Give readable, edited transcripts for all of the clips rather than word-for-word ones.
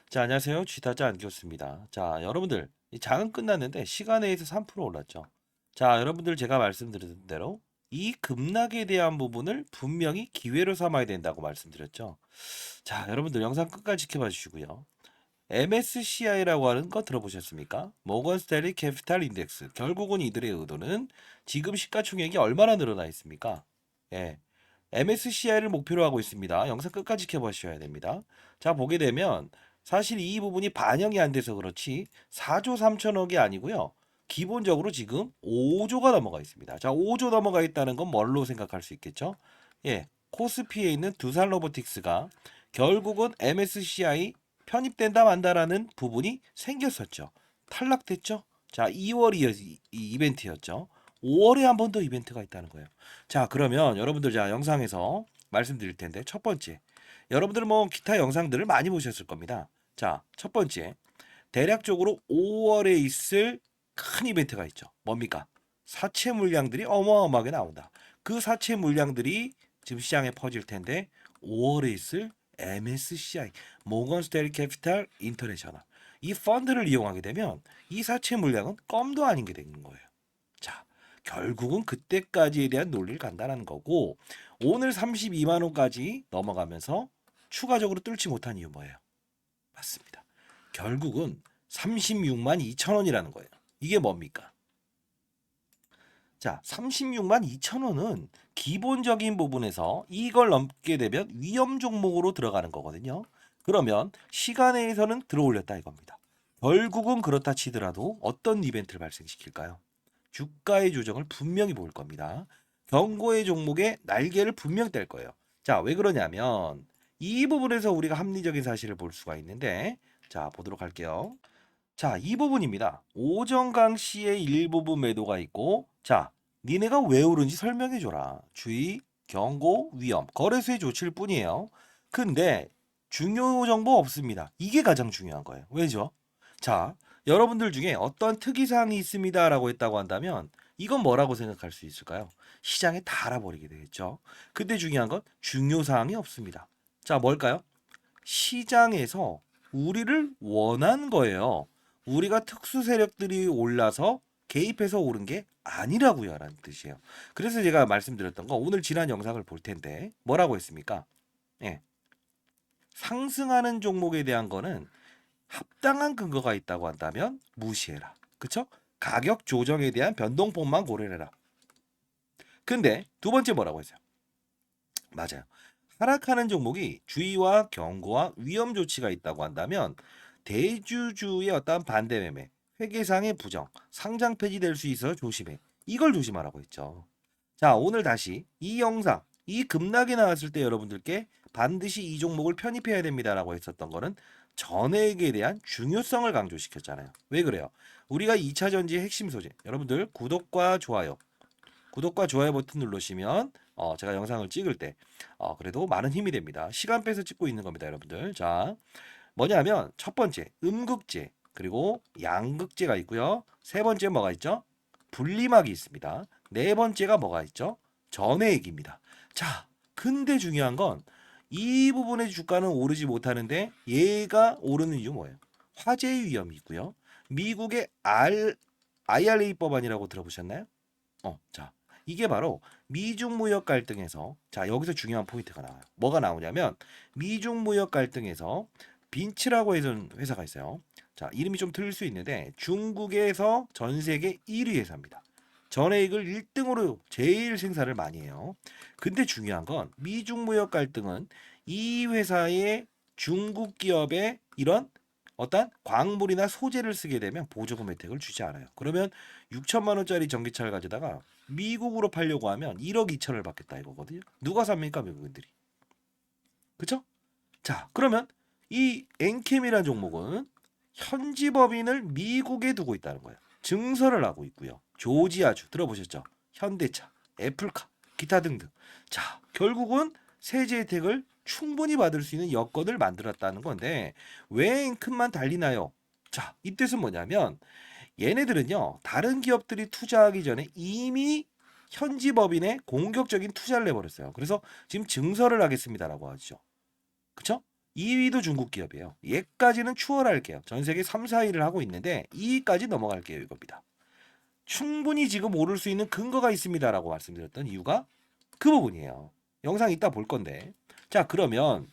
자, 안녕하세요. 쥐타자 안기호습니다. 자, 여러분들, 이 장은 끝났는데 시간에 의해서 3% 올랐죠. 자, 여러분들 제가 말씀드린 대로 이 급락에 대한 부분을 분명히 기회로 삼아야 된다고 말씀드렸죠. 자, 여러분들 영상 끝까지 지켜봐 주시고요. MSCI라고 하는 거 들어보셨습니까? 모건 스탠리 캐피탈 인덱스. 결국은 이들의 의도는 지금 시가총액이 얼마나 늘어나 있습니까? 예. MSCI를 목표로 하고 있습니다. 영상 끝까지 지켜보셔야 됩니다. 자, 보게 되면 사실 이 부분이 반영이 안 돼서 그렇지 4조 3천억이 아니고요. 기본적으로 지금 5조가 넘어가 있습니다. 자, 5조 넘어가 있다는 건 뭘로 생각할 수 있겠죠? 예. 코스피에 있는 두산 로보틱스가 결국은 MSCI 편입된다 만다라는 부분이 생겼었죠. 탈락됐죠. 자, 2월이 이 이벤트였죠. 5월에 한 번 더 이벤트가 있다는 거예요. 자, 그러면 여러분들 자 영상에서 말씀드릴 텐데 첫 번째, 여러분들 뭐 기타 영상들을 많이 보셨을 겁니다. 자, 첫 번째, 대략적으로 5월에 있을 큰 이벤트가 있죠. 뭡니까? 사채 물량들이 어마어마하게 나온다. 그 사채 물량들이 지금 시장에 퍼질 텐데 5월에 있을 MSCI, 모건 스탠리 캐피탈 인터내셔널, 이 펀드를 이용하게 되면 이 사채 물량은 껌도 아닌 게 되는 거예요. 자, 결국은 그때까지에 대한 논리를 간다는 거고, 오늘 32만 원까지 넘어가면서 추가적으로 뚫지 못한 이유 뭐예요? 맞습니다. 결국은 36만 2천 원이라는 거예요. 이게 뭡니까? 자, 36만 2천 원은 기본적인 부분에서 이걸 넘게 되면 위험 종목으로 들어가는 거거든요. 그러면 시간에서는 들어올렸다 이겁니다. 결국은 그렇다 치더라도 어떤 이벤트를 발생시킬까요? 주가의 조정을 분명히 볼 겁니다. 경고의 종목에 날개를 분명 뗄 거예요. 자, 왜 그러냐면 이 부분에서 우리가 합리적인 사실을 볼 수가 있는데, 자, 보도록 할게요. 자, 이 부분입니다. 오정강 씨의 일부분 매도가 있고, 자, 니네가 왜 오른지 설명해 줘라. 주의, 경고, 위험, 거래소의 조치일 뿐이에요. 근데 중요 정보 없습니다. 이게 가장 중요한 거예요. 왜죠? 자, 여러분들 중에 어떤 특이사항이 있습니다라고 했다고 한다면 이건 뭐라고 생각할 수 있을까요? 시장에 다 알아버리게 되겠죠. 근데 중요한 건 중요사항이 없습니다. 자, 뭘까요? 시장에서 우리를 원한 거예요. 우리가 특수 세력들이 올라서 개입해서 오른 게 아니라고요 라는 뜻이에요. 그래서 제가 말씀드렸던 거 오늘 지난 영상을 볼 텐데 뭐라고 했습니까? 예. 상승하는 종목에 대한 거는 합당한 근거가 있다고 한다면 무시해라. 그쵸? 가격 조정에 대한 변동폭만 고려해라. 근데 두 번째 뭐라고 했어요? 맞아요. 하락하는 종목이 주의와 경고와 위험 조치가 있다고 한다면 대주주의 어떤 반대 매매, 회계상의 부정, 상장 폐지될 수 있어 조심해. 이걸 조심하라고 했죠. 자, 오늘 다시 이 영상, 이 급락이 나왔을 때 여러분들께 반드시 이 종목을 편입해야 됩니다라고 했었던 거는 전액에 대한 중요성을 강조시켰잖아요. 왜 그래요? 우리가 2차 전지의 핵심 소재. 여러분들 구독과 좋아요 버튼 누르시면 제가 영상을 찍을 때 그래도 많은 힘이 됩니다. 시간 빼서 찍고 있는 겁니다, 여러분들. 자, 뭐냐면 첫 번째 음극재 그리고 양극재가 있고요. 세 번째 뭐가 있죠? 분리막이 있습니다. 네 번째가 뭐가 있죠? 전해액입니다. 자, 근데 중요한 건 이 부분의 주가는 오르지 못하는데 얘가 오르는 이유 뭐예요? 화재 위험이 있고요. 미국의 IRA 법안이라고 들어보셨나요? 자, 이게 바로 미중 무역 갈등에서 자, 여기서 중요한 포인트가 나와요. 뭐가 나오냐면 미중 무역 갈등에서 빈츠라고 해서 회사가 있어요. 자, 이름이 좀 틀릴 수 있는데 중국에서 전 세계 1위 회사입니다. 전해익을 1등으로 제일 생산을 많이 해요. 근데 중요한 건 미중 무역 갈등은 이 회사의 중국 기업의 이런 어떤 광물이나 소재를 쓰게 되면 보조금 혜택을 주지 않아요. 그러면 6천만 원짜리 전기차를 가져다가 미국으로 팔려고 하면 1억 2천을 받겠다 이거거든요. 누가 삽니까, 미국인들이? 그쵸? 자, 그러면 이 엔캠이라는 종목은 현지 법인을 미국에 두고 있다는 거예요. 증설을 하고 있고요. 조지아주 들어보셨죠? 현대차, 애플카, 기타 등등. 자, 결국은 세제 혜택을 충분히 받을 수 있는 여건을 만들었다는 건데 왜 앵큼만 달리나요? 자, 이 뜻은 뭐냐면 얘네들은요 다른 기업들이 투자하기 전에 이미 현지 법인에 공격적인 투자를 해버렸어요. 그래서 지금 증설을 하겠습니다라고 하죠. 그쵸? 2위도 중국 기업이에요. 얘까지는 추월할게요. 전 세계 3, 4위를 하고 있는데 2위까지 넘어갈게요. 이겁니다. 충분히 지금 오를 수 있는 근거가 있습니다라고 말씀드렸던 이유가 그 부분이에요. 영상 이따 볼 건데. 자, 그러면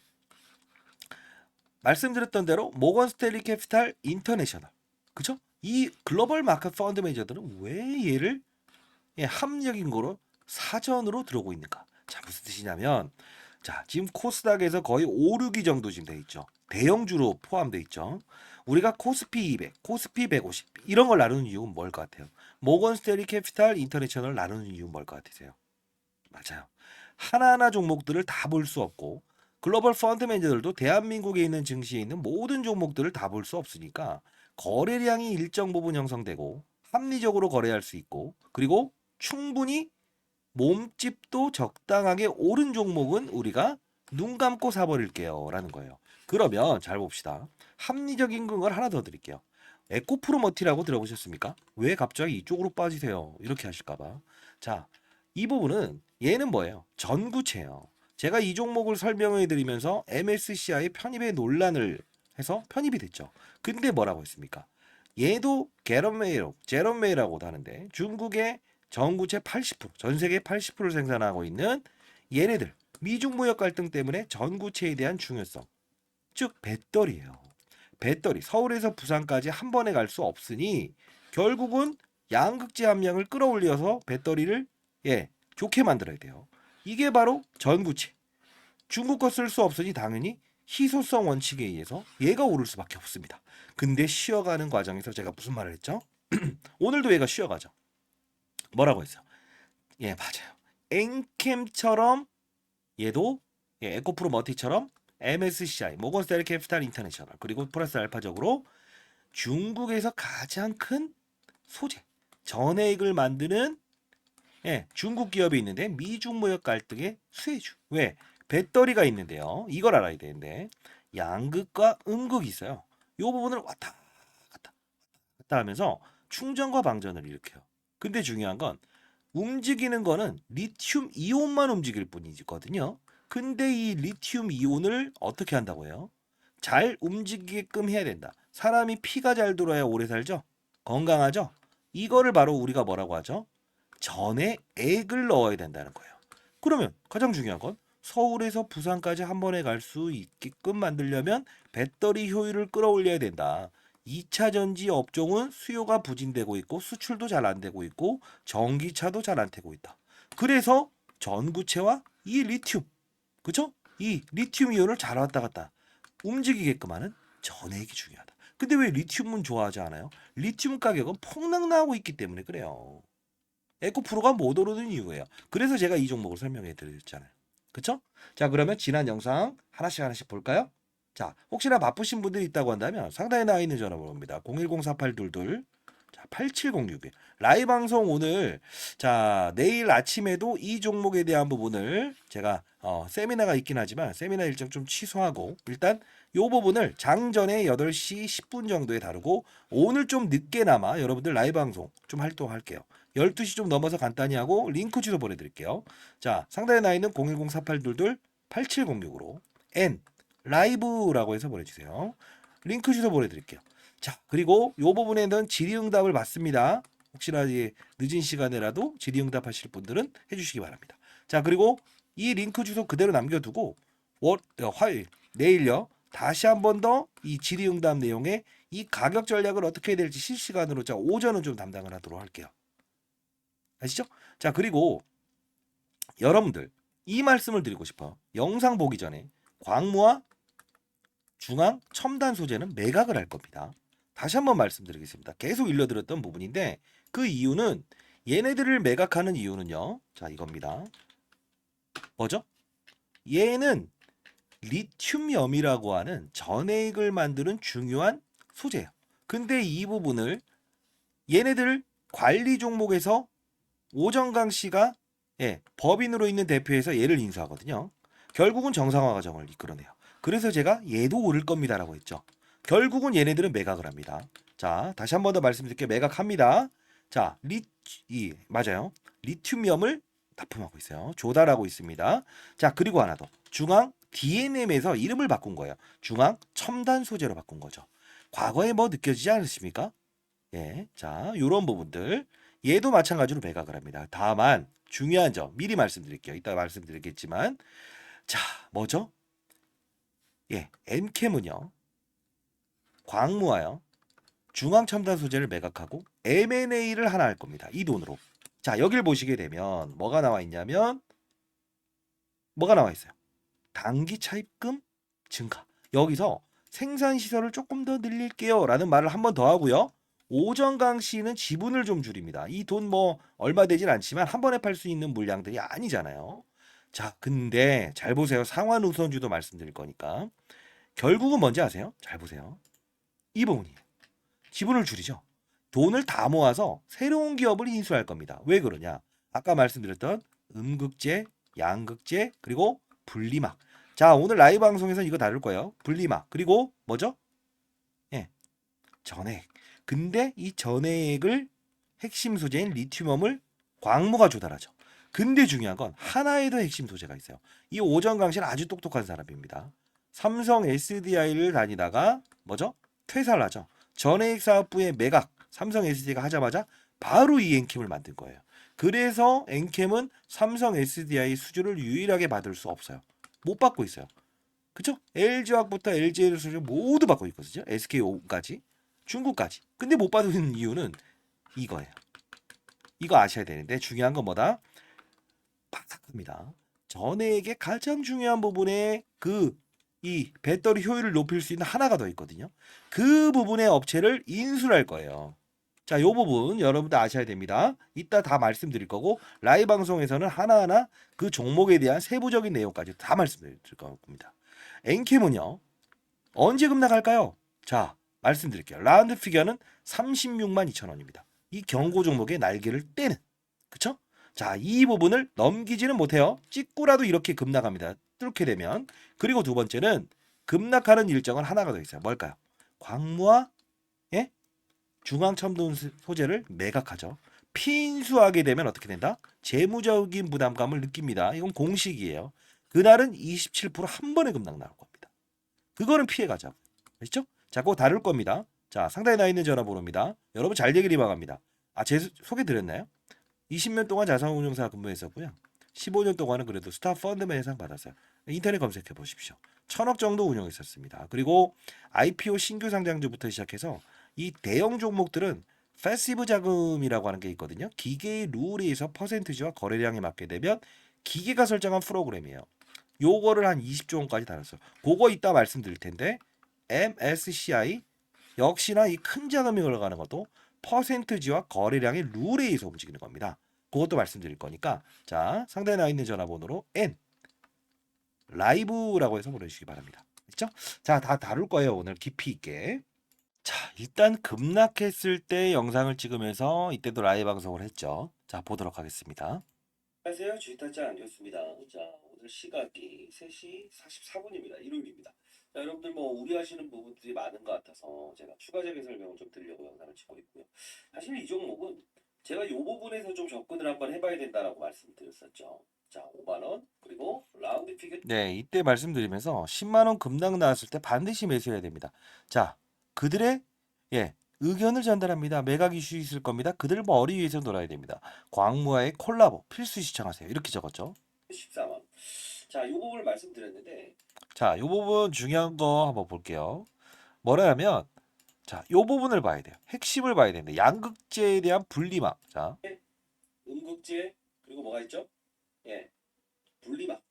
말씀드렸던 대로 모건 스탠리 캐피탈 인터내셔널. 그쵸? 이 글로벌 마켓 펀드 매니저들은 왜 얘를 합리적인 거로 사전으로 들어오고 있는가? 자, 무슨 뜻이냐면 자, 지금 코스닥에서 거의 5, 6위 정도 지금 돼 있죠. 대형주로 포함돼 있죠. 우리가 코스피 200, 코스피 150 이런 걸 나누는 이유는 뭘 것 같아요? 모건 스탠리 캐피탈 인터내셔널 나누는 이유는 뭘 것 같으세요? 맞아요. 하나하나 종목들을 다 볼 수 없고 글로벌 펀드 매니저들도 대한민국에 있는 증시에 있는 모든 종목들을 다 볼 수 없으니까 거래량이 일정 부분 형성되고 합리적으로 거래할 수 있고 그리고 충분히 몸집도 적당하게 오른 종목은 우리가 눈 감고 사버릴게요 라는 거예요. 그러면 잘 봅시다. 합리적인 근거를 하나 더 드릴게요. 에코프로머티라고 들어보셨습니까? 왜 갑자기 이쪽으로 빠지세요? 이렇게 하실까봐. 자, 이 부분은 얘는 뭐예요? 전구체예요. 제가 이 종목을 설명해 드리면서 MSCI 편입의 논란을 해서 편입이 됐죠. 근데 뭐라고 했습니까? 얘도 제롬메이라고도 하는데 중국의 전구체 80%, 전 세계 80%를 생산하고 있는 얘네들 미중 무역 갈등 때문에 전구체에 대한 중요성, 즉 배터리예요. 배터리 서울에서 부산까지 한 번에 갈 수 없으니 결국은 양극재 함량을 끌어올려서 배터리를 좋게 만들어야 돼요. 이게 바로 전구체. 중국 거 쓸 수 없으니 당연히 희소성 원칙에 의해서 얘가 오를 수밖에 없습니다. 근데 쉬어가는 과정에서 제가 무슨 말을 했죠? 오늘도 얘가 쉬어가죠. 뭐라고 했어요? 예, 맞아요. 엔캠처럼 얘도 에코프로 머티처럼 MSCI, 모건 스탠리 캐피탈 인터내셔널 그리고 플러스 알파적으로 중국에서 가장 큰 소재, 전해액을 만드는 중국 기업이 있는데 미중 무역 갈등의 수혜주. 왜? 배터리가 있는데요. 이걸 알아야 되는데 양극과 음극이 있어요. 이 부분을 왔다 갔다 하면서 충전과 방전을 일으켜요. 근데 중요한 건 움직이는 거는 리튬 이온만 움직일 뿐이거든요. 근데 이 리튬 이온을 어떻게 한다고 해요? 잘 움직이게끔 해야 된다. 사람이 피가 잘 돌아야 오래 살죠? 건강하죠? 이거를 바로 우리가 뭐라고 하죠? 전에 액을 넣어야 된다는 거예요. 그러면 가장 중요한 건 서울에서 부산까지 한 번에 갈 수 있게끔 만들려면 배터리 효율을 끌어올려야 된다. 2차 전지 업종은 수요가 부진되고 있고 수출도 잘 안 되고 있고 전기차도 잘 안 되고 있다. 그래서 전구체와 이 리튬, 그쵸? 이 리튬 이온을 잘 왔다 갔다 움직이게끔 하는 전액이 중요하다. 근데 왜 리튬은 좋아하지 않아요? 리튬 가격은 폭락 나고 있기 때문에 그래요. 에코프로가 못 오르는 이유예요. 그래서 제가 이 종목을 설명해 드렸잖아요. 그쵸? 자, 그러면 지난 영상 하나씩 볼까요? 자, 혹시나 바쁘신 분들이 있다고 한다면 상단에 나와 있는 전화번호입니다. 010-4822 8706에 라이브 방송 오늘 자 내일 아침에도 이 종목에 대한 부분을 제가 세미나가 있긴 하지만 세미나 일정 좀 취소하고 일단 요 부분을 장전에 8시 10분 정도에 다루고 오늘 좀 늦게나마 여러분들 라이브 방송 좀 활동할게요. 12시 좀 넘어서 간단히 하고 링크 주소 보내드릴게요. 자, 상단에 나 있는 010-4822 8706으로 N 라이브라고 해서 보내주세요. 링크 주소 보내드릴게요. 자, 그리고 요 부분에는 질의응답을 받습니다. 혹시나 늦은 시간에라도 질의응답 하실 분들은 해주시기 바랍니다. 자, 그리고 이 링크 주소 그대로 남겨두고 화요일 내일요 다시 한 번 더 이 질의응답 내용에 이 가격 전략을 어떻게 해야 될지 실시간으로 자 오전은 좀 담당을 하도록 할게요. 아시죠? 자, 그리고 여러분들 이 말씀을 드리고 싶어요. 영상 보기 전에 광무와 중앙 첨단 소재는 매각을 할 겁니다. 다시 한번 말씀드리겠습니다. 계속 일러드렸던 부분인데 그 이유는 얘네들을 매각하는 이유는요. 자, 이겁니다. 뭐죠? 얘는 리튬염이라고 하는 전해액을 만드는 중요한 소재예요. 근데 이 부분을 얘네들 관리 종목에서 오정강 씨가 법인으로 있는 대표에서 얘를 인수하거든요. 결국은 정상화 과정을 이끌어내요. 그래서 제가 얘도 오를 겁니다라고 했죠. 결국은 얘네들은 매각을 합니다. 자, 다시 한 번 더 말씀드릴게요. 매각합니다. 자, 맞아요. 리튬염을 납품하고 있어요. 조달하고 있습니다. 자, 그리고 하나 더. 중앙 DNM에서 이름을 바꾼 거예요. 중앙 첨단 소재로 바꾼 거죠. 과거에 뭐 느껴지지 않으십니까? 예, 자, 요런 부분들 얘도 마찬가지로 매각을 합니다. 다만 중요한 점 미리 말씀드릴게요. 이따 말씀드리겠지만 자, 뭐죠? 예, 엔캠은요. 광무와요. 중앙 첨단 소재를 매각하고 M&A를 하나 할 겁니다. 이 돈으로. 자, 여길 보시게 되면 뭐가 나와 있냐면 뭐가 나와 있어요. 단기 차입금 증가. 여기서 생산 시설을 조금 더 늘릴게요라는 말을 한 번 더 하고요. 오정강 씨는 지분을 좀 줄입니다. 이 돈 뭐 얼마 되진 않지만 한 번에 팔 수 있는 물량들이 아니잖아요. 자, 근데 잘 보세요. 상환 우선주도 말씀드릴 거니까. 결국은 뭔지 아세요? 잘 보세요. 이 부분이에요. 지분을 줄이죠. 돈을 다 모아서 새로운 기업을 인수할 겁니다. 왜 그러냐? 아까 말씀드렸던 음극재, 양극재, 그리고 분리막. 자, 오늘 라이브 방송에서 이거 다룰 거예요. 분리막. 그리고 뭐죠? 예, 전해액. 근데 이 전해액을 핵심 소재인 리튬엄을 광무가 조달하죠. 근데 중요한 건 하나의 더 핵심 소재가 있어요. 이 오정강 씨는 아주 똑똑한 사람입니다. 삼성 SDI를 다니다가 뭐죠? 퇴사를 하죠. 전해액 사업부의 매각 삼성 SDI가 하자마자 바로 이 엔캠을 만든 거예요. 그래서 엔캠은 삼성 SDI 수주를 유일하게 받을 수 없어요. 못 받고 있어요. 그쵸? LG화학부터 LGL 수주 모두 받고 있거든요. SKO까지 중국까지. 근데 못 받는 이유는 이거예요. 이거 아셔야 되는데 중요한 건 뭐다? 바삭합니다. 전해액의 가장 중요한 부분에 이 배터리 효율을 높일 수 있는 하나가 더 있거든요. 그 부분의 업체를 인수를 할 거예요. 자, 요 부분 여러분들 아셔야 됩니다. 이따 다 말씀드릴 거고 라이브 방송에서는 하나하나 그 종목에 대한 세부적인 내용까지 다 말씀드릴 겁니다. 엔캠은요. 언제 급락할까요? 자, 말씀드릴게요. 라운드 피겨는 36만 2천 원입니다. 이 경고 종목의 날개를 떼는. 그쵸? 자, 이 부분을 넘기지는 못해요. 찍고라도 이렇게 급락합니다. 뚫게 되면. 그리고 두 번째는 급락하는 일정은 하나가 더 있어요. 뭘까요? 광무와 예? 중앙첨단 소재를 매각하죠. 피인수하게 되면 어떻게 된다? 재무적인 부담감을 느낍니다. 이건 공식이에요. 그날은 27%한 번에 급락 나올 겁니다. 그거는 피해가죠. 아시죠? 자, 그거 다룰 겁니다. 자, 상단에 나 있는 전화번호입니다. 여러분 잘 되기를 바랍니다. 아, 제 소개 드렸나요? 20년 동안 자산운용사 근무했었고요. 15년 동안은 그래도 스타 펀드맨 상 받았어요. 인터넷 검색해 보십시오. 1,000억 정도 운용했었습니다. 그리고 IPO 신규 상장주부터 시작해서 이 대형 종목들은 패시브 자금이라고 하는 게 있거든요. 기계의 룰에 의해서 퍼센트지와 거래량에 맞게 되면 기계가 설정한 프로그램이에요. 요거를 한 20조 원까지 달았어요. 그거 이따 말씀드릴 텐데 MSCI 역시나 이 큰 자금이 흘러가는 것도 퍼센트지와 거래량의 룰에 의해서 움직이는 겁니다. 그것도 말씀드릴 거니까 자, 상단에 나와 있는 전화번호로 N 라이브라고 해서 보내주시기 바랍니다. 그렇죠? 자, 다 다룰 거예요. 오늘 깊이 있게. 자, 일단 급락했을 때 영상을 찍으면서 이때도 라이브 방송을 했죠. 자, 보도록 하겠습니다. 안녕하세요. 주식타짜 안겼습니다. 자, 오늘 시각이 3시 44분입니다. 일요일입니다. 자, 여러분들 뭐 우려하시는 부분들이 많은 것 같아서 제가 추가적인 설명을 좀 드리려고 영상을 찍고 있고요. 사실 이 종목은 제가 이 부분에서 좀 접근을 한번 해봐야 된다라고 말씀드렸었죠. 자, 5만 원 그리고 라운드 피겨. 네, 이때 말씀드리면서 10만 원 급락 나왔을 때 반드시 매수해야 됩니다. 자, 그들의 의견을 전달합니다. 매각 이슈 있을 겁니다. 그들 머리 위에서 놀아야 됩니다. 광무와의 콜라보 필수 시청하세요. 이렇게 적었죠. 14만. 자, 이 부분을 말씀드렸는데 자, 이 부분 중요한 거 한번 볼게요. 뭐라냐면 자, 이 부분을 봐야 돼요. 핵심을 봐야 되는데 양극재에 대한 분리막. 자, 음극재 그리고 뭐가 있죠? 예, 분리막.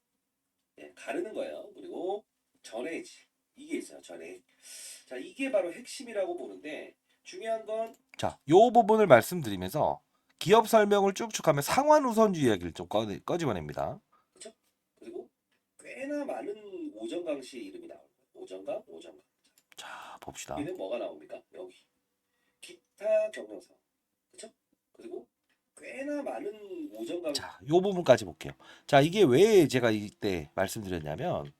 예, 가르는 거예요. 그리고 전해질 이게 있어요. 전해. 자, 이게 바로 핵심이라고 보는데 중요한 건 자, 요 부분을 말씀드리면서 기업 설명을 쭉쭉 하면 상환 우선주 이야기를 좀 꺼집어냅니다. 그렇죠? 그리고 꽤나 많은 오정강 씨의 이름이 나옵니다. 오정강. 자, 봅시다. 여기는 뭐가 나옵니까? 여기. 기타 경영사. 그렇죠? 그리고 꽤나 많은 오정강. 자, 요 부분까지 볼게요. 자, 이게 왜 제가 이때 말씀드렸냐면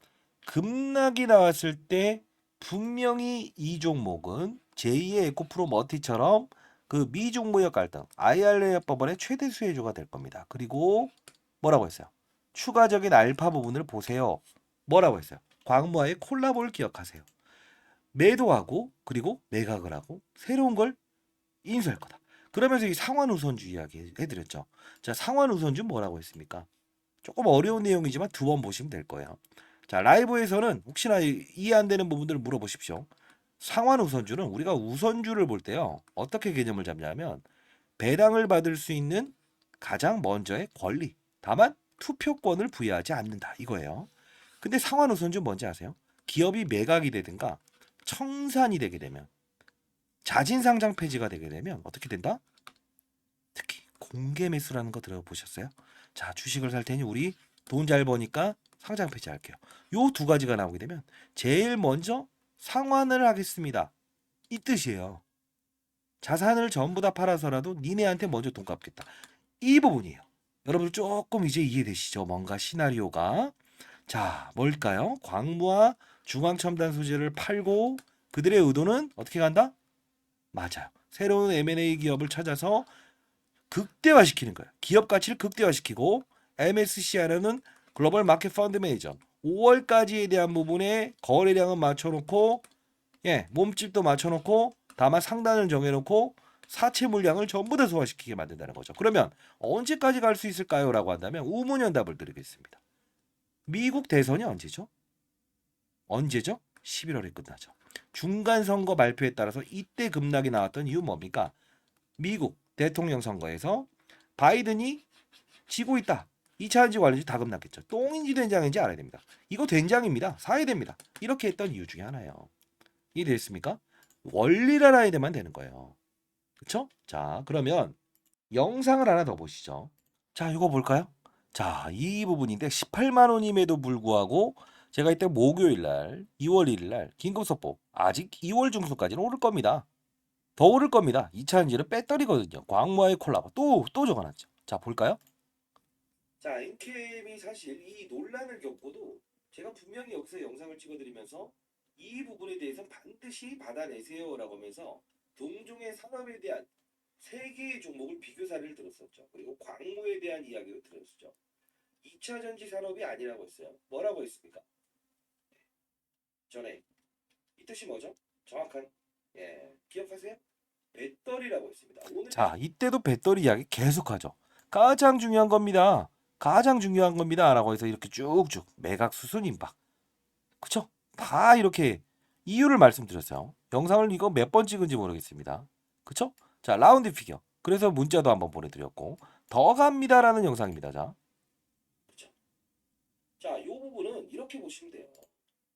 급락이 나왔을 때 분명히 이 종목은 제2의 에코프로 머티처럼 그 미중 무역 갈등 IRA 법원의 최대 수혜주가 될 겁니다. 그리고 뭐라고 했어요? 추가적인 알파 부분을 보세요. 뭐라고 했어요? 광무와의 콜라보를 기억하세요. 매도하고 그리고 매각을 하고 새로운 걸 인수할 거다. 그러면서 이 상환 우선주 이야기 해드렸죠. 자, 상환 우선주 뭐라고 했습니까? 조금 어려운 내용이지만 두 번 보시면 될 거예요. 자, 라이브에서는 혹시나 이해 안 되는 부분들을 물어보십시오. 상환 우선주는 우리가 우선주를 볼 때요. 어떻게 개념을 잡냐면 배당을 받을 수 있는 가장 먼저의 권리. 다만 투표권을 부여하지 않는다. 이거예요. 근데 상환 우선주 뭔지 아세요? 기업이 매각이 되든가 청산이 되게 되면 자진 상장 폐지가 되게 되면 어떻게 된다? 특히 공개 매수라는 거 들어보셨어요? 자, 주식을 살 테니 우리 돈 잘 버니까 상장 폐지할게요. 요 두 가지가 나오게 되면 제일 먼저 상환을 하겠습니다. 이 뜻이에요. 자산을 전부 다 팔아서라도 니네한테 먼저 돈 갚겠다. 이 부분이에요. 여러분 조금 이제 이해되시죠? 뭔가 시나리오가. 자, 뭘까요? 광무와 중앙첨단 소재를 팔고 그들의 의도는 어떻게 간다? 맞아요. 새로운 M&A 기업을 찾아서 극대화시키는 거예요. 기업 가치를 극대화시키고 MSCI라는 글로벌 마켓 펀드 매니저 5월까지에 대한 부분에 거래량은 맞춰놓고 몸집도 맞춰놓고 다만 상단을 정해놓고 사채 물량을 전부 다 소화시키게 만든다는 거죠. 그러면 언제까지 갈 수 있을까요? 라고 한다면 우문현답을 드리겠습니다. 미국 대선이 언제죠? 언제죠? 11월에 끝나죠. 중간선거 발표에 따라서 이때 급락이 나왔던 이유 뭡니까? 미국 대통령 선거에서 바이든이 지고 있다. 2차 전지 관련주 다 급락했죠. 똥인지 된장인지 알아야 됩니다. 이거 된장입니다. 사야 됩니다. 이렇게 했던 이유 중에 하나예요. 이해됐습니까? 원리를 알아야 되면 되는 거예요. 그쵸? 자, 그러면 영상을 하나 더 보시죠. 자, 이거 볼까요? 자, 이 부분인데 18만 원임에도 불구하고 제가 이때 목요일 날 2월 1일 날 긴급속보 아직 2월 중순까지는 오를 겁니다. 더 오를 겁니다. 2차 전지는 배터리거든요. 광무와의 콜라보 또 적어놨죠. 자, 볼까요? 자, 엔캠이 사실 이 논란을 겪고도 제가 분명히 여기서 영상을 찍어드리면서 이 부분에 대해서 반드시 받아내세요라고 하면서 동종의 산업에 대한 세 개의 종목을 비교 사례를 들었었죠. 그리고 광무에 대한 이야기를 들었었죠. 2차 전지 산업이 아니라고 했어요. 뭐라고 했습니까? 전에 이 뜻이 뭐죠? 정확한 기억하세요? 배터리라고 했습니다. 오늘 자, 이때도 배터리 이야기 계속하죠. 가장 중요한 겁니다. 가장 중요한 겁니다. 라고 해서 이렇게 쭉쭉 매각 수순 임박. 그쵸? 다 이렇게 이유를 말씀드렸어요. 영상을 이거 몇 번 찍은지 모르겠습니다. 그쵸? 자, 라운드 피겨. 그래서 문자도 한번 보내드렸고 더 갑니다라는 영상입니다. 자, 그쵸? 자, 이 부분은 이렇게 보시면 돼요.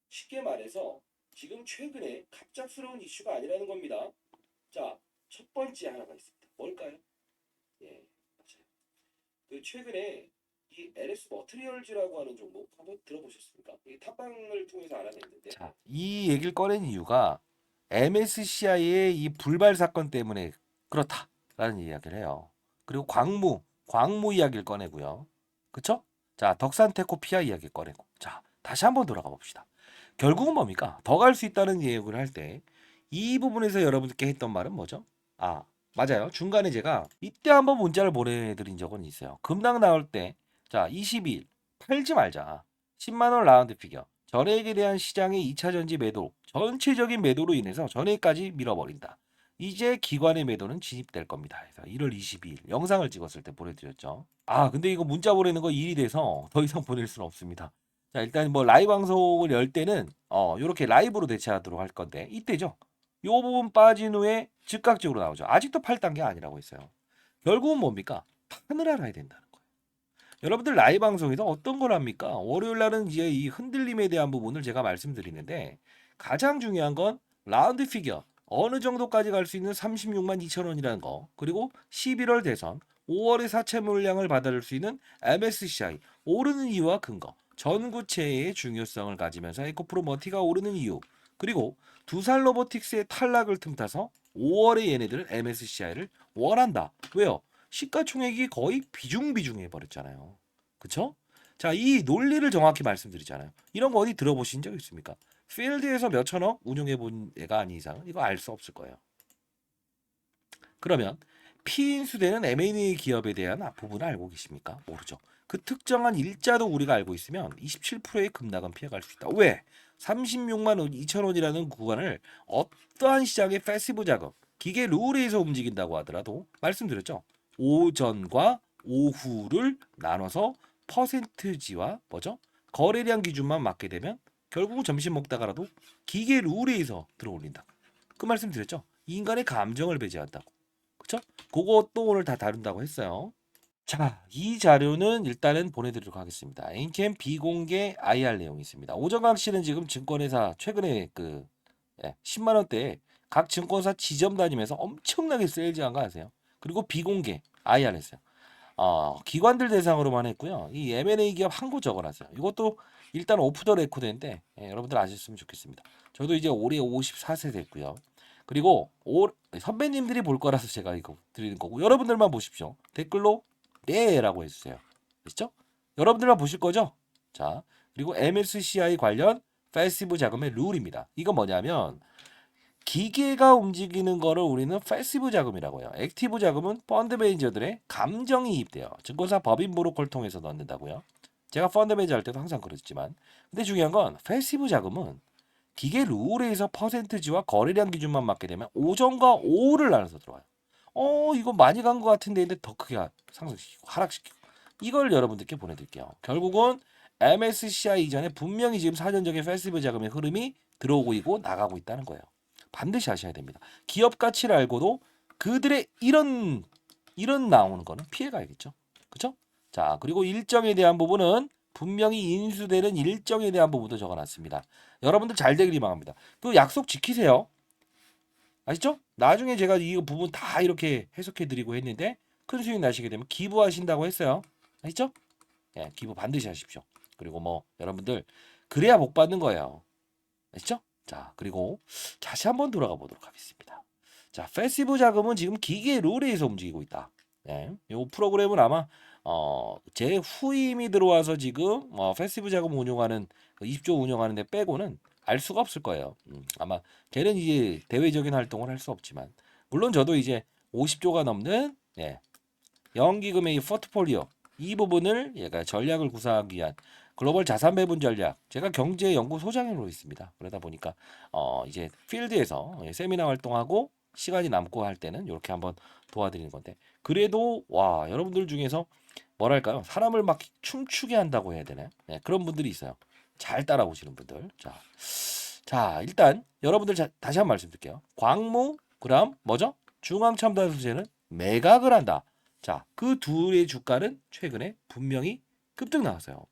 쉽게 말해서 지금 최근에 갑작스러운 이슈가 아니라는 겁니다. 자, 첫 번째 하나가 있습니다. 뭘까요? 예, 맞아요. 그 최근에 이 LS 머트리얼즈라고 하는 종목 한번 들어보셨습니까? 이 탑방을 통해서 알아냈는데. 자, 이 얘기를 꺼낸 이유가 MSCI의 이 불발 사건 때문에 그렇다라는 이야기를 해요. 그리고 광무 이야기를 꺼내고요. 그쵸? 자, 덕산테코피아 이야기 꺼내고. 자, 다시 한번 돌아가 봅시다. 결국은 뭡니까? 더 갈 수 있다는 얘기를 할 때 이 부분에서 여러분들께 했던 말은 뭐죠? 아, 맞아요. 중간에 제가 이때 한번 문자를 보내드린 적은 있어요. 급락 나올 때, 자, 22일 팔지 말자. 10만 원 라운드 피겨. 전액에 대한 시장의 2차 전지 매도, 전체적인 매도로 인해서 전액까지 밀어버린다. 이제 기관의 매도는 진입될 겁니다. 그래서 1월 22일 영상을 찍었을 때 보내드렸죠. 아, 근데 이거 문자 보내는 거 일이 돼서 더 이상 보낼 수는 없습니다. 자, 일단 뭐 라이브 방송을 열 때는 요렇게 라이브로 대체하도록 할 건데 이때죠. 요 부분 빠진 후에 즉각적으로 나오죠. 아직도 8단계 아니라고 했어요. 결국은 뭡니까? 판을 알아야 된다는 거예요. 여러분들 라이브 방송에서 어떤 걸 합니까? 월요일 날은 이제 이 흔들림에 대한 부분을 제가 말씀드리는데 가장 중요한 건 라운드 피겨 어느 정도까지 갈 수 있는 36만 2천 원이라는 거 그리고 11월 대선 5월에 사채 물량을 받아들 수 있는 MSCI 오르는 이유와 근거 전구체의 중요성을 가지면서 에코프로 머티가 오르는 이유 그리고 두산 로보틱스의 탈락을 틈타서 5월에 얘네들은 MSCI를 원한다. 왜요? 시가총액이 거의 비중해 버렸잖아요. 그쵸? 자, 이 논리를 정확히 말씀드리잖아요. 이런 거 어디 들어보신 적 있습니까? 필드에서 몇 천억 운용해 본 애가 아닌 이상 이거 알 수 없을 거예요. 그러면 피인수되는 M&A 기업에 대한 부분을 알고 계십니까? 모르죠. 그 특정한 일자도 우리가 알고 있으면 27%의 급락은 피해갈 수 있다. 왜? 36만 2천 원이라는 구간을 어떠한 시장의 패시브 자금, 기계 룰에 의해서 움직인다고 하더라도 말씀드렸죠. 오전과 오후를 나눠서 퍼센트지와 뭐죠? 거래량 기준만 맞게 되면 결국은 점심 먹다가라도 기계 룰에 의해서 들어올린다. 그 말씀 드렸죠. 인간의 감정을 배제한다고. 그쵸? 그것도 오늘 다 다룬다고 했어요. 자, 이 자료는 일단은 보내드리도록 하겠습니다. 엔캠 비공개 IR 내용이 있습니다. 오정강 씨는 지금 증권회사 최근에 10만 원대에 각 증권사 지점 다니면서 엄청나게 세일즈한 거 아세요? 그리고 비공개 IR 했어요. 기관들 대상으로만 했고요. 이 M&A 기업 한 곳 적어놨어요. 이것도 일단 오프 더 레코드인데 여러분들 아셨으면 좋겠습니다. 저도 이제 올해 54세 됐고요. 그리고 선배님들이 볼 거라서 제가 이거 드리는 거고 여러분들만 보십시오. 댓글로 네라고 해주세요. 아시죠? 여러분들만 보실 거죠? 자, 그리고 MSCI 관련 패시브 자금의 룰입니다. 이건 뭐냐면 기계가 움직이는 거를 우리는 패시브 자금이라고 해요. 액티브 자금은 펀드 매니저들의 감정이 입돼요. 증권사 법인 브로커를 통해서 넣는다고요. 제가 펀드 매니저 할 때도 항상 그랬지만 근데 중요한 건 패시브 자금은 기계 룰에 의해서 퍼센트지와 거래량 기준만 맞게 되면 오전과 오후를 나눠서 들어와요. 이거 많이 간 것 같은데 근데 더 크게 상승시키고 하락시키고 이걸 여러분들께 보내드릴게요. 결국은 MSCI 이전에 분명히 지금 사전적인 패시브 자금의 흐름이 들어오고 있고 나가고 있다는 거예요. 반드시 아셔야 됩니다. 기업 가치를 알고도 그들의 이런 나오는 거는 피해가야겠죠. 그렇죠? 자, 그리고 일정에 대한 부분은 분명히 인수되는 일정에 대한 부분도 적어놨습니다. 여러분들 잘 되길 바랍니다. 그 약속 지키세요. 아시죠? 나중에 제가 이 부분 다 이렇게 해석해 드리고 했는데 큰 수익 나시게 되면 기부하신다고 했어요. 아시죠? 예, 기부 반드시 하십시오. 그리고 뭐 여러분들 그래야 복 받는 거예요. 아시죠? 자, 그리고 다시 한번 돌아가 보도록 하겠습니다. 자, 패시브 자금은 지금 기계 룰에 의해서 움직이고 있다. 네, 이 프로그램은 아마 제 후임이 들어와서 지금 패시브 자금 운용하는 20조 운영하는데 빼고는 알 수가 없을 거예요. 아마 걔는 이제 대외적인 활동을 할 수 없지만 물론 저도 이제 50조가 넘는 연기금의 이 포트폴리오 이 부분을 얘가 전략을 구사하기 위한 글로벌 자산 배분 전략 제가 경제연구소장으로 있습니다. 그러다 보니까 이제 필드에서 세미나 활동하고 시간이 남고 할 때는 이렇게 한번 도와드리는 건데 그래도 와 여러분들 중에서 뭐랄까요 사람을 막 춤추게 한다고 해야 되나요? 네, 그런 분들이 있어요. 잘 따라오시는 분들. 자 일단 여러분들 다시 한 번 말씀드릴게요. 광무 그다음 뭐죠? 중앙첨단소재는 매각을 한다. 자, 그 둘의 주가는 최근에 분명히 급등 나왔어요.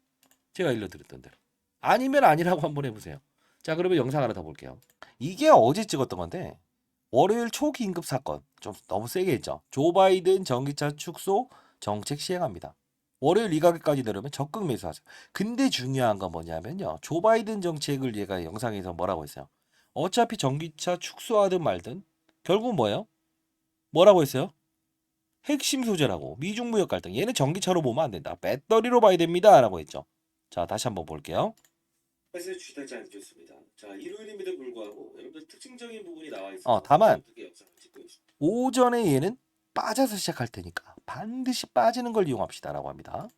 제가 일러드렸던 대로. 아니면 아니라고 한번 해보세요. 자, 그러면 영상 하나 더 볼게요. 이게 어제 찍었던 건데 월요일 초긴급 사건 좀 너무 세게 했죠. 조 바이든 전기차 축소 정책 시행합니다. 월요일 이 가격까지 내려면 적극 매수하세요. 근데 중요한 건 뭐냐면요. 조 바이든 정책을 얘가 영상에서 뭐라고 했어요. 어차피 전기차 축소하든 말든 결국 뭐예요? 뭐라고 했어요? 핵심 소재라고. 미중 무역 갈등. 얘는 전기차로 보면 안 된다. 배터리로 봐야 됩니다라고 했죠. 자, 다시 한번 볼게요. 사실 주의하지 않기 좋습니다. 자, 일요일임에도 불구하고 여러분들 특징적인 부분이 나와 있어서 다만 오전에 얘는 빠져서 시작할 테니까 반드시 빠지는 걸 이용합시다라고 합니다.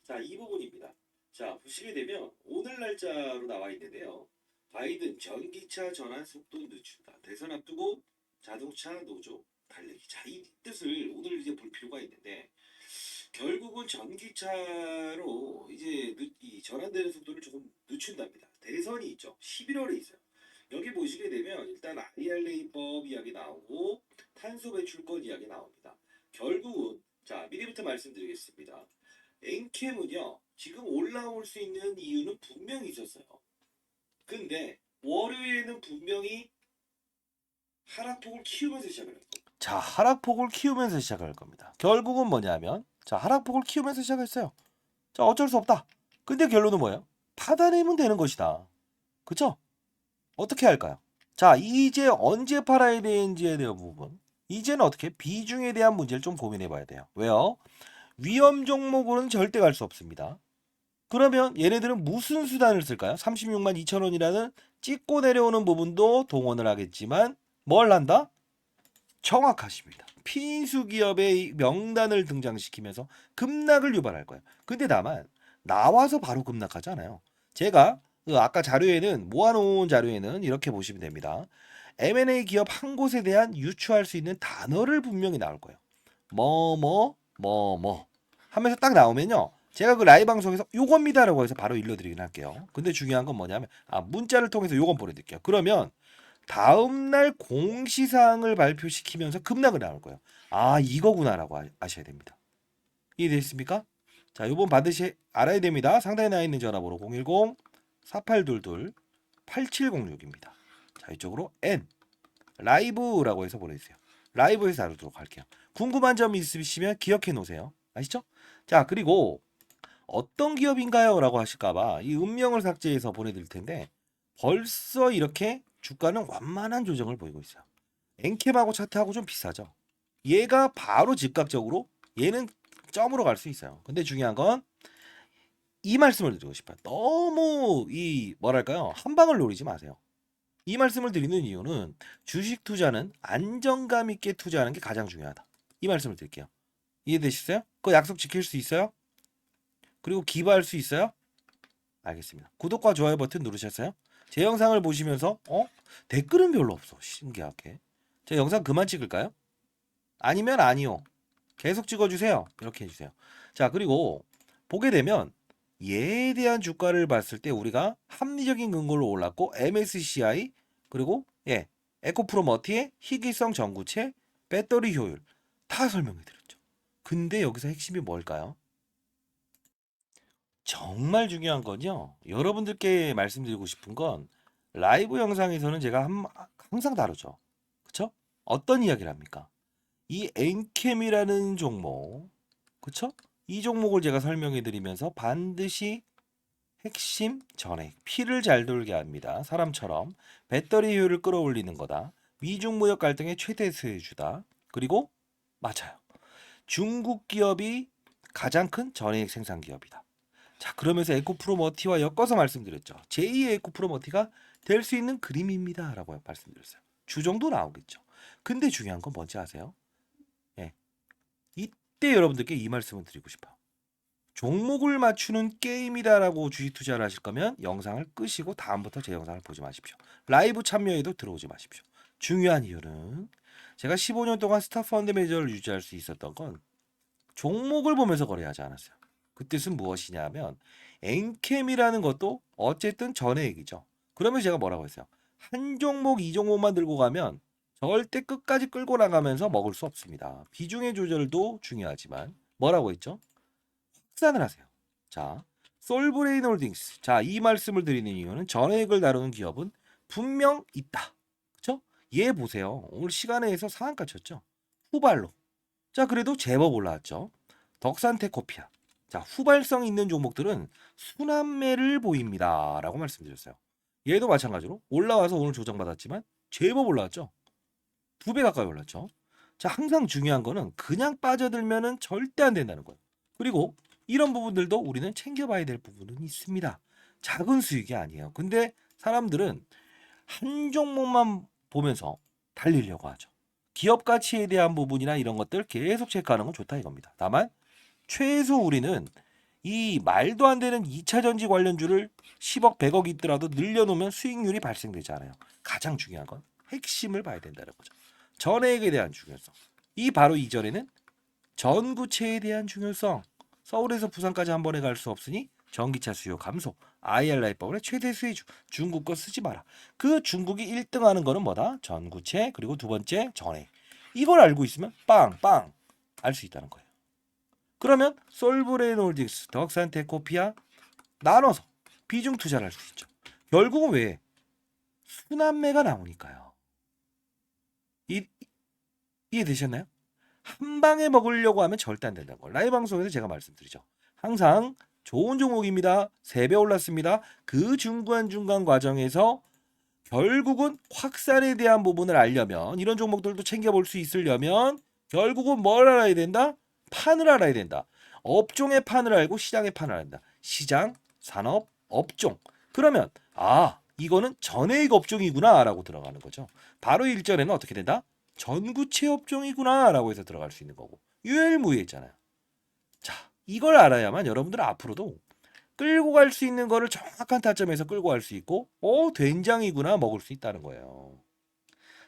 자, 이 부분입니다. 자, 보시게 되면 오늘 날짜로 나와 있는데요. 바이든 전기차 전환 속도 늦춘다. 대선 앞두고 자동차 노조 달리기. 자, 이 뜻을 오늘 이제 볼 필요가 있는데 결국은 전기차로 이제 이 전환되는 속도를 조금 늦춘답니다. 대선이 있죠. 11월에 있어요. 여기 보시게 되면 일단 IRA법 이야기 나오고 탄소 배출권 이야기 나옵니다. 결국은 자 미리부터 말씀드리겠습니다. 엔캠은요 지금 올라올 수 있는 이유는 분명히 있었어요. 근데 월요일에는 분명히 하락폭을 키우면서 시작을 할 겁니다. 자 하락폭을 키우면서 시작할 겁니다. 결국은 뭐냐면 자 하락폭을 키우면서 시작했어요. 자 어쩔 수 없다. 근데 결론은 뭐예요? 받아내면 되는 것이다. 그쵸? 어떻게 할까요? 자 이제 언제 팔아야 되는지에 대한 부분 이제는 어떻게 비중에 대한 문제를 좀 고민해 봐야 돼요. 왜요? 위험 종목으로는 절대 갈 수 없습니다. 그러면 얘네들은 무슨 수단을 쓸까요? 36만 2천 원이라는 찍고 내려오는 부분도 동원을 하겠지만 뭘 한다? 정확하십니다. 필수 기업의 명단을 등장시키면서 급락을 유발할 거예요. 근데 다만 나와서 바로 급락하잖아요. 제가 그 아까 자료에는 모아놓은 자료에는 이렇게 보시면 됩니다. M&A 기업 한 곳에 대한 유추할 수 있는 단어를 분명히 나올 거예요. 뭐 하면서 딱 나오면요. 제가 그 라이브 방송에서 요겁니다라고 해서 바로 일러드리긴 할게요. 근데 중요한 건 뭐냐면 문자를 통해서 요건 보내드릴게요. 그러면 다음날 공시사항을 발표시키면서 급락을 나올 거예요. 이거구나라고 아셔야 됩니다. 이해됐습니까? 자, 요번 반드시 알아야 됩니다. 상단에 나와 있는 전화번호 010-4822-8706입니다. 자, 이쪽으로 N 라이브라고 해서 보내주세요. 라이브에서 다루도록 할게요. 궁금한 점 있으시면 기억해 놓으세요. 아시죠? 자, 그리고 어떤 기업인가요? 라고 하실까봐 이 음명을 삭제해서 보내드릴 텐데 벌써 이렇게 주가는 완만한 조정을 보이고 있어요. 엔캠하고 차트하고 좀 비슷하죠. 얘가 바로 즉각적으로 얘는 점으로 갈 수 있어요. 근데 중요한 건 이 말씀을 드리고 싶어요. 너무 이 뭐랄까요? 한 방을 노리지 마세요. 이 말씀을 드리는 이유는 주식 투자는 안정감 있게 투자하는 게 가장 중요하다. 이 말씀을 드릴게요. 이해되시어요? 그 약속 지킬 수 있어요? 그리고 기부할 수 있어요? 알겠습니다. 구독과 좋아요 버튼 누르셨어요? 제 영상을 보시면서 댓글은 별로 없어. 신기하게. 제 영상 그만 찍을까요? 아니면 아니요. 계속 찍어주세요. 이렇게 해주세요. 자, 그리고 보게 되면 얘에 대한 주가를 봤을 때 우리가 합리적인 근거로 올랐고 MSCI 그리고 에코프로머티의 희귀성 전구체 배터리 효율 다 설명해 드렸죠. 근데 여기서 핵심이 뭘까요? 정말 중요한 건요. 여러분들께 말씀드리고 싶은 건 라이브 영상에서는 제가 항상 다루죠. 그쵸? 어떤 이야기를 합니까? 이 엔캠이라는 종목, 그쵸? 이 종목을 제가 설명해 드리면서 반드시 핵심 전액, 피를 잘 돌게 합니다. 사람처럼 배터리 효율을 끌어올리는 거다. 미중 무역 갈등의 최대 수혜주다. 그리고 맞아요. 중국 기업이 가장 큰 전해액 생산 기업이다. 자, 그러면서 에코프로머티와 엮어서 말씀드렸죠. 제2의 에코프로머티가 될 수 있는 그림입니다라고 말씀드렸어요. 주정도 나오겠죠. 근데 중요한 건 뭔지 아세요? 예. 이때 여러분들께 이 말씀을 드리고 싶어요. 종목을 맞추는 게임이다라고 주식 투자를 하실 거면 영상을 끄시고 다음부터 제 영상을 보지 마십시오. 라이브 참여에도 들어오지 마십시오. 중요한 이유는 제가 15년 동안 스타펀드 매저를 유지할 수 있었던 건 종목을 보면서 거래하지 않았어요. 그 뜻은 무엇이냐면 엔캠이라는 것도 어쨌든 전해액이죠. 그러면 제가 뭐라고 했어요? 한 종목, 이 종목만 들고 가면 절대 끝까지 끌고 나가면서 먹을 수 없습니다. 비중의 조절도 중요하지만 뭐라고 했죠? 확산을 하세요. 자, 솔브레인 홀딩스. 자, 이 말씀을 드리는 이유는 전액을 다루는 기업은 분명 있다. 그렇죠? 얘 보세요. 오늘 시간에 의해서 상한가 쳤죠. 후발로. 자, 그래도 제법 올라왔죠. 덕산테코피아. 자, 후발성 있는 종목들은 순환매를 보입니다라고 말씀드렸어요. 얘도 마찬가지로 올라와서 오늘 조정받았지만 제법 올라왔죠. 2배 가까이 올랐죠. 자, 항상 중요한 거는 그냥 빠져들면은 절대 안 된다는 거예요. 그리고 이런 부분들도 우리는 챙겨봐야 될 부분은 있습니다. 작은 수익이 아니에요. 근데 사람들은 한 종목만 보면서 달리려고 하죠. 기업 가치에 대한 부분이나 이런 것들 계속 체크하는 건 좋다 이겁니다. 다만 최소 우리는 이 말도 안 되는 2차 전지 관련주를 10억, 100억 있더라도 늘려놓으면 수익률이 발생되지 않아요. 가장 중요한 건 핵심을 봐야 된다는 거죠. 전액에 대한 중요성. 이 바로 이전에는 전구체에 대한 중요성. 서울에서 부산까지 한 번에 갈 수 없으니 전기차 수요 감소. IRA법원의 최대 수혜주. 중국 거 쓰지 마라. 그 중국이 1등 하는 거는 뭐다? 전구체 그리고 두 번째 전액. 이걸 알고 있으면 빵빵 알 수 있다는 거예요. 그러면 솔브레인 홀딩스, 덕산테코피아 나눠서 비중 투자를 할 수 있죠. 결국은 왜? 순환매가 나오니까요. 이해되셨나요? 한 방에 먹으려고 하면 절대 안 된다는 걸 라이브 방송에서 제가 말씀드리죠. 항상 좋은 종목입니다. 3배 올랐습니다. 그 중간 과정에서 결국은 확산에 대한 부분을 알려면 이런 종목들도 챙겨볼 수 있으려면 결국은 뭘 알아야 된다? 판을 알아야 된다. 업종의 판을 알고 시장의 판을 알아야 된다. 시장, 산업, 업종. 그러면 이거는 전해액 업종이구나 라고 들어가는 거죠. 바로 일전에는 어떻게 된다? 전구체 업종이구나라고 해서 들어갈 수 있는 거고 유일무이에 있잖아요. 자, 이걸 알아야만 여러분들은 앞으로도 끌고 갈 수 있는 거를 정확한 타점에서 끌고 갈 수 있고 된장이구나 먹을 수 있다는 거예요.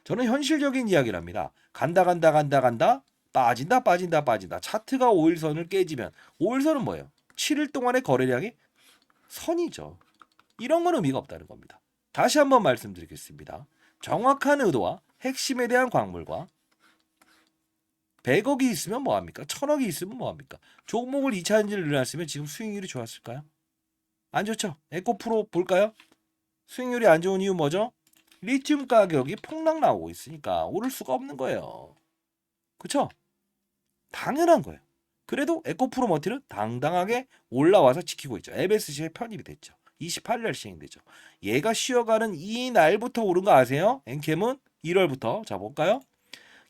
저는 현실적인 이야기를 합니다. 간다 빠진다. 차트가 5일선을 깨지면 5일선은 뭐예요? 7일 동안의 거래량이 선이죠. 이런 건 의미가 없다는 겁니다. 다시 한번 말씀드리겠습니다. 정확한 의도와 핵심에 대한 광물과 100억이 있으면 뭐합니까? 1000억이 있으면 뭐합니까? 종목을 2차 전지를 늘어났으면 지금 수익률이 좋았을까요? 안 좋죠? 에코프로 볼까요? 수익률이 안 좋은 이유 뭐죠? 리튬 가격이 폭락 나오고 있으니까 오를 수가 없는 거예요. 그쵸? 당연한 거예요. 그래도 에코프로머티는 당당하게 올라와서 지키고 있죠. MSC에 편입이 됐죠. 28일 시행되죠. 얘가 쉬어가는 이 날부터 오른 거 아세요? 엔캠은 1월부터. 자 볼까요?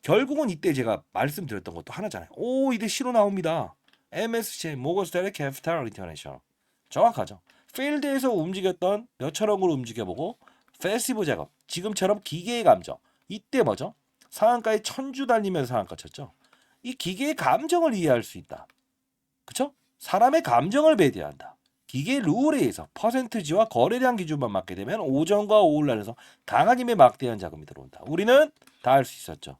결국은 이때 제가 말씀드렸던 것도 하나잖아요. 이때 신호 나옵니다. MSCI 모건스탠리 캐피탈 인터내셔널. 정확하죠. 필드에서 움직였던 몇천억으로 움직여보고 패시브 작업, 지금처럼 기계의 감정. 이때 뭐죠? 상한가에 1000주 달리면서 상한가 쳤죠. 이 기계의 감정을 이해할 수 있다. 그쵸? 사람의 감정을 배제해야 한다. 기계 룰에 의해서 퍼센트지와 거래량 기준만 맞게 되면 오전과 오후 날에서 강한 힘의 막대한 자금이 들어온다. 우리는 다 할 수 있었죠.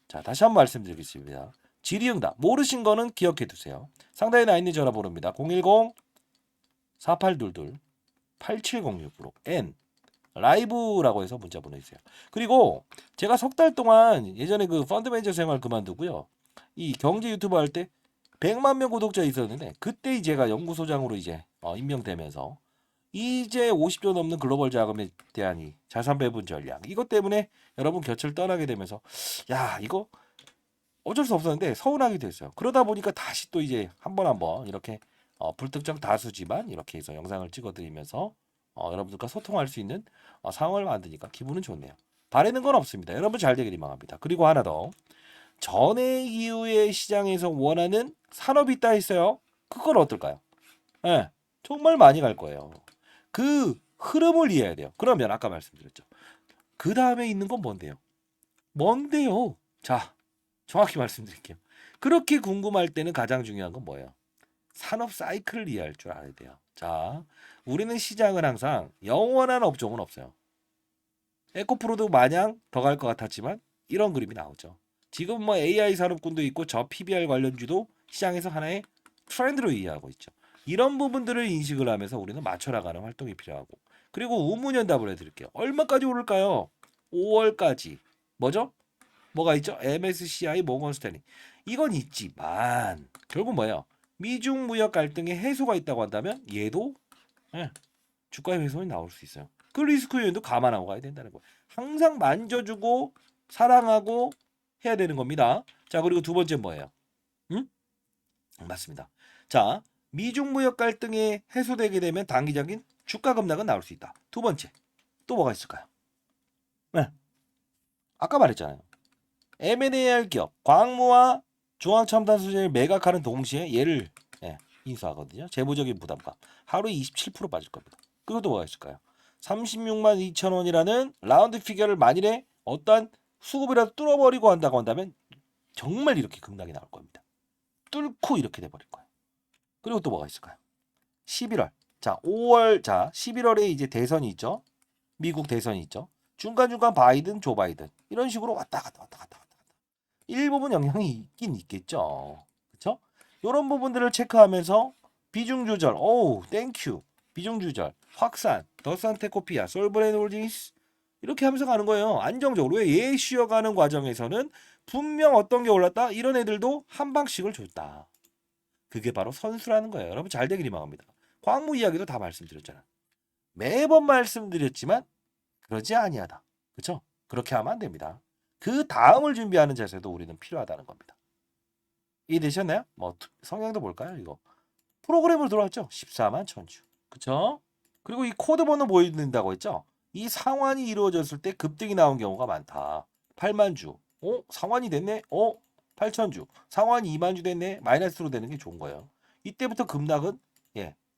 자, 다시 한번 말씀드리겠습니다. 질의응답 모르신 거는 기억해 두세요. 상단에 나 있는 전화번호입니다. 010-4822-8706으로 N 라이브라고 해서 문자 보내주세요. 그리고 제가 석 달 동안 예전에 그 펀드 매니저 생활 그만두고요. 이 경제 유튜브 할 때 100만 명 구독자 있었는데 그때 제가 연구소장으로 이제 임명되면서 이제 50조 넘는 글로벌 자금에 대한 이 자산 배분 전략 이것 때문에 여러분 곁을 떠나게 되면서 야 이거 어쩔 수 없었는데 서운하게 됐어요. 그러다 보니까 다시 또 이제 한번 이렇게 불특정 다수지만 이렇게 해서 영상을 찍어드리면서 여러분들과 소통할 수 있는 상황을 만드니까 기분은 좋네요. 바라는 건 없습니다. 여러분 잘 되길 희망합니다. 그리고 하나 더. 전에 이후의 시장에서 원하는 산업이 있다 했어요. 그건 어떨까요? 네, 정말 많이 갈 거예요. 그 흐름을 이해해야 돼요. 그러면 아까 말씀드렸죠. 그 다음에 있는 건 뭔데요? 뭔데요? 자, 정확히 말씀드릴게요. 그렇게 궁금할 때는 가장 중요한 건 뭐예요? 산업 사이클을 이해할 줄 알아야 돼요. 자, 우리는 시장은 항상 영원한 업종은 없어요. 에코프로도 마냥 더 갈 것 같았지만 이런 그림이 나오죠. 지금 뭐 AI 산업군도 있고 저 PBR 관련주도 시장에서 하나의 트렌드로 이해하고 있죠. 이런 부분들을 인식을 하면서 우리는 맞춰나가는 활동이 필요하고 그리고 우문현답을 해드릴게요. 얼마까지 오를까요? 5월까지. 뭐죠? 뭐가 있죠? MSCI 모건스탠리. 이건 있지만 결국 뭐예요? 미중 무역 갈등의 해소가 있다고 한다면 얘도 주가의 훼손이 나올 수 있어요. 그 리스크 요인도 감안하고 가야 된다는 거예요. 항상 만져주고 사랑하고 해야 되는 겁니다. 자, 그리고 두 번째 뭐예요? 응? 맞습니다. 자, 미중 무역 갈등이 해소되게 되면 단기적인 주가 급락은 나올 수 있다. 두 번째, 또 뭐가 있을까요? 네. 아까 말했잖아요. M&AR 기업, 광무와 중앙첨단소재를 매각하는 동시에 얘를 인수하거든요. 재무적인 부담감. 하루에 27% 빠질 겁니다. 그리고 또 뭐가 있을까요? 36만 2천 원이라는 라운드 피겨를 만일에 어떠한 수급이라도 뚫어버리고 한다고 한다면 정말 이렇게 급락이 나올 겁니다. 뚫고 이렇게 돼버릴 거예요. 그리고 또 뭐가 있을까요? 11월. 자, 5월. 자, 11월에 이제 대선이 있죠. 미국 대선이 있죠. 중간중간 바이든, 조 바이든. 이런 식으로 왔다 갔다. 일부분 영향이 있긴 있겠죠. 그렇죠? 이런 부분들을 체크하면서 비중 조절. 땡큐. 비중 조절. 확산. 더산테코피아. 솔브레인 홀딩스. 이렇게 하면서 가는 거예요. 안정적으로. 왜 얘 쉬어가는 과정에서는 분명 어떤 게 올랐다. 이런 애들도 한 방씩을 줬다. 그게 바로 선수라는 거예요. 여러분 잘 되길 희망합니다. 광무 이야기도 다 말씀드렸잖아. 매번 말씀드렸지만 그러지 아니하다. 그렇죠? 그렇게 하면 안 됩니다. 그 다음을 준비하는 자세도 우리는 필요하다는 겁니다. 이해되셨나요? 뭐 성향도 볼까요? 이거 프로그램으로 들어왔죠? 14만 천주. 그렇죠? 그리고 이 코드 번호 보여준다고 했죠? 이 상환이 이루어졌을 때 급등이 나온 경우가 많다. 8만 주. 상환이 됐네. 8천 주. 상환이 2만 주 됐네. 마이너스로 되는 게 좋은 거예요. 이때부터 급락은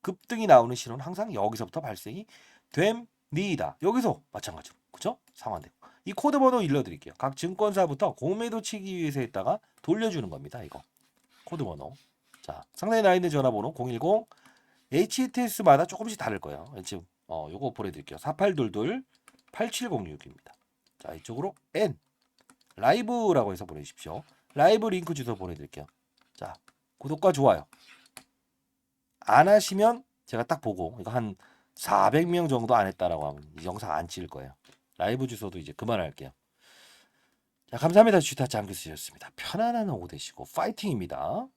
급등이 나오는 신호는 항상 여기서부터 발생이 됩니다. 여기서 마찬가지로. 그죠? 상환되고. 이 코드 번호 일러드릴게요. 각 증권사부터 공매도 치기 위해서 했다가 돌려주는 겁니다. 이거 코드 번호. 자, 상단에 나와 있는 전화번호 010 HTS마다 조금씩 다를 거예요. 지금 요거 보내드릴게요. 4822 8706입니다. 자, 이쪽으로 N 라이브라고 해서 보내주십시오. 라이브 링크 주소 보내드릴게요. 자, 구독과 좋아요. 안 하시면 제가 딱 보고 이거 한 400명 정도 안 했다라고 하면 이 영상 안 찍을 거예요. 라이브 주소도 이제 그만할게요. 자, 감사합니다. 주타치 함께 쓰셨습니다. 편안한 오후 되시고 파이팅입니다.